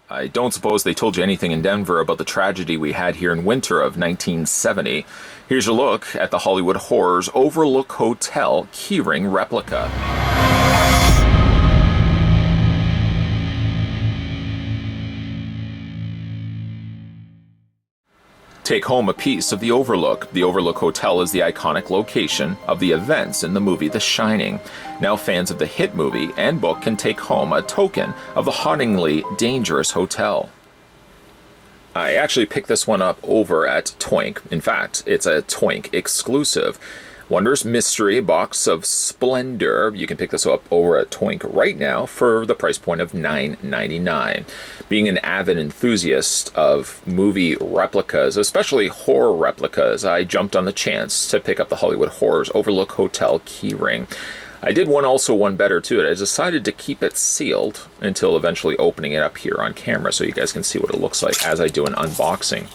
I don't suppose they told you anything in Denver about the tragedy we had here in winter of 1970. Here's a look at the Hollywood Horrors Overlook Hotel keyring replica. Take home a piece of the Overlook. The Overlook Hotel is the iconic location of the events in the movie The Shining. Now fans of the hit movie and book can take home a token of the hauntingly dangerous hotel. I actually picked this one up over at Toynk. In fact, it's a Toynk exclusive. Wondrous Mystery Box of Splendor. You can pick this up over at Toynk right now for the price point of $9.99. Being an avid enthusiast of movie replicas, especially horror replicas, I jumped on the chance to pick up the Hollywood Horrors Overlook Hotel keyring. I did one better too. I decided to keep it sealed until eventually opening it up here on camera so you guys can see what it looks like as I do an unboxing.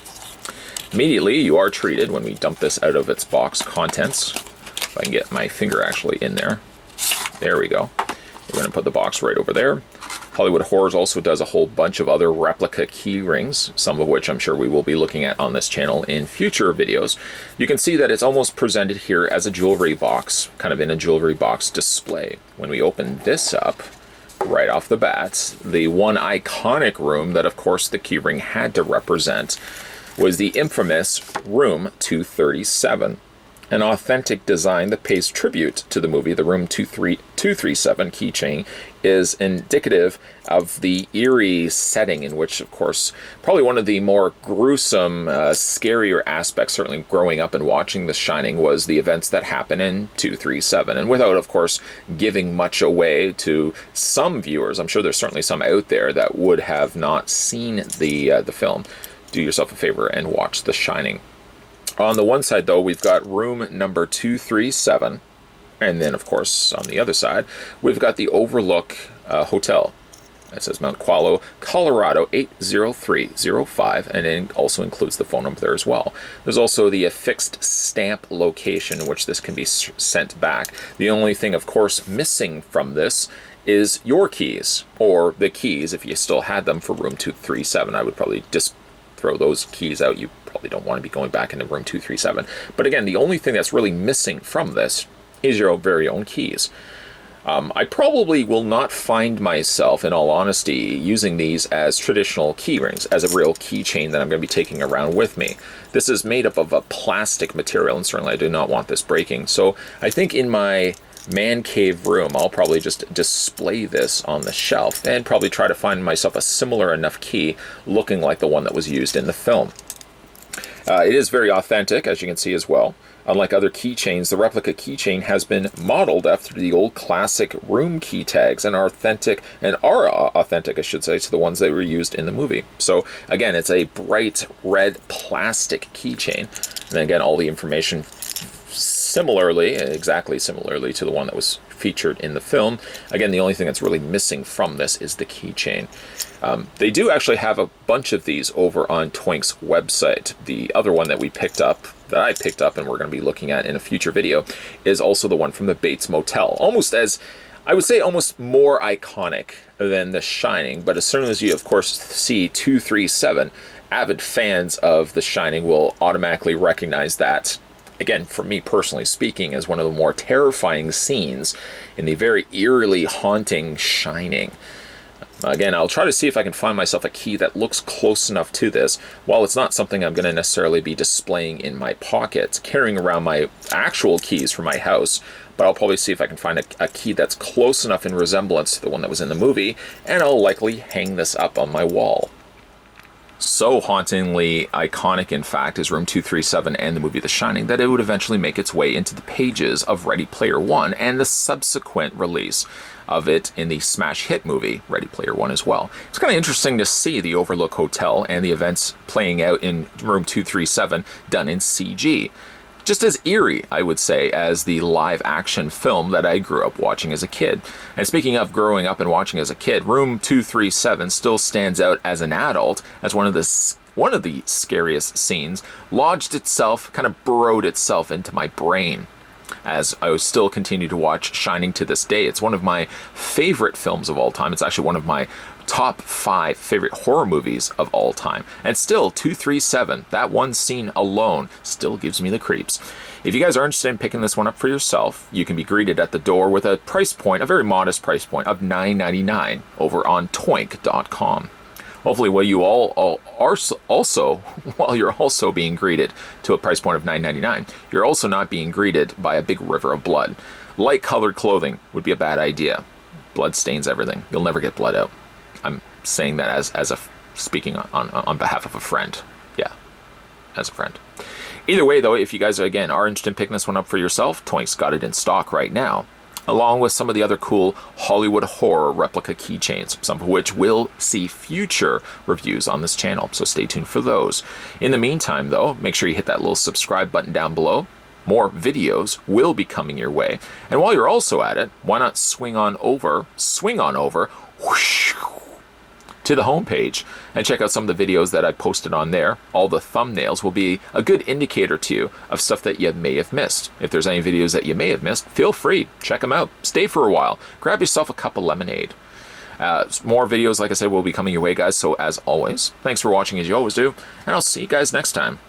Immediately, you are treated when we dump this out of its box contents. If I can get my finger actually in there. There we go. We're going to put the box right over there. Hollywood Horrors also does a whole bunch of other replica key rings, some of which I'm sure we will be looking at on this channel in future videos. You can see that it's almost presented here as a jewelry box, kind of in a jewelry box display. When we open this up, right off the bat, the one iconic room that of course the key ring had to represent was the infamous Room 237, an authentic design that pays tribute to the movie. The Room 237 keychain is indicative of the eerie setting in which, of course, probably one of the more gruesome, scarier aspects, certainly growing up and watching The Shining, was the events that happen in 237. And without, of course, giving much away to some viewers, I'm sure there's certainly some out there that would have not seen the film. Do yourself a favor and watch The Shining. On the one side, though, we've got room number 237. And then, of course, on the other side, we've got the Overlook Hotel. It says Mount Qualo, Colorado 80305, and it also includes the phone number there as well. There's also the affixed stamp location in which this can be sent back. The only thing, of course, missing from this is your keys, or the keys if you still had them for room 237. I would probably just throw those keys out. You probably don't want to be going back into room 237. But again, the only thing that's really missing from this is your very own keys. I probably will not find myself, in all honesty, using these as traditional key rings, as a real keychain that I'm going to be taking around with me. This is made up of a plastic material, and certainly I do not want this breaking. So I think in my man cave room, I'll probably just display this on the shelf and probably try to find myself a similar enough key looking like the one that was used in the film. It is very authentic, as you can see as well. Unlike other keychains, the replica keychain has been modeled after the old classic room key tags and are authentic, I should say, to the ones that were used in the movie. So again, it's a bright red plastic keychain. And again, all the information exactly similarly to the one that was featured in the film. Again, the only thing that's really missing from this is the keychain. They do actually have a bunch of these over on Toynk's website. The other one that I picked up and we're going to be looking at in a future video is also the one from the Bates Motel. Almost more iconic than The Shining, but as soon as you, of course, see 237, avid fans of The Shining will automatically recognize that. Again, for me personally speaking, as one of the more terrifying scenes in the very eerily haunting Shining. Again, I'll try to see if I can find myself a key that looks close enough to this. While it's not something I'm going to necessarily be displaying in my pocket, carrying around my actual keys for my house, but I'll probably see if I can find a key that's close enough in resemblance to the one that was in the movie, and I'll likely hang this up on my wall. So hauntingly iconic, in fact, is Room 237 and the movie The Shining that it would eventually make its way into the pages of Ready Player One and the subsequent release of it in the smash hit movie Ready Player One as well. It's kind of interesting to see the Overlook Hotel and the events playing out in Room 237 done in CG. Just as eerie, I would say, as the live-action film that I grew up watching as a kid. And speaking of growing up and watching as a kid, Room 237 still stands out as an adult as one of the scariest scenes, lodged itself, kind of burrowed itself into my brain. As I still continue to watch Shining to this day. It's one of my favorite films of all time. It's actually one of my top 5 favorite horror movies of all time. And still, 237, that one scene alone still gives me the creeps. If you guys are interested in picking this one up for yourself, you can be greeted at the door with a price point, a very modest price point of $9.99 over on Toynk.com. Hopefully, while you all are also, while you're also being greeted to a price point of $9.99, you're also not being greeted by a big river of blood. Light-colored clothing would be a bad idea. Blood stains everything. You'll never get blood out. I'm saying that as a speaking on behalf of a friend. Yeah, as a friend. Either way, though, if you guys again are interested in picking this one up for yourself, Toynk's got it in stock right now, along with some of the other cool Hollywood horror replica keychains, some of which will see future reviews on this channel, so stay tuned for those. In the meantime, though, make sure you hit that little subscribe button down below. More videos will be coming your way. And while you're also at it, why not swing on over, whoosh, to the homepage and check out some of the videos that I posted on there. All the thumbnails will be a good indicator to you of stuff that you may have missed. If there's any videos that you may have missed, feel free, check them out. Stay for a while. Grab yourself a cup of lemonade. More videos, like I said, will be coming your way, guys. So as always, thanks for watching as you always do, and I'll see you guys next time.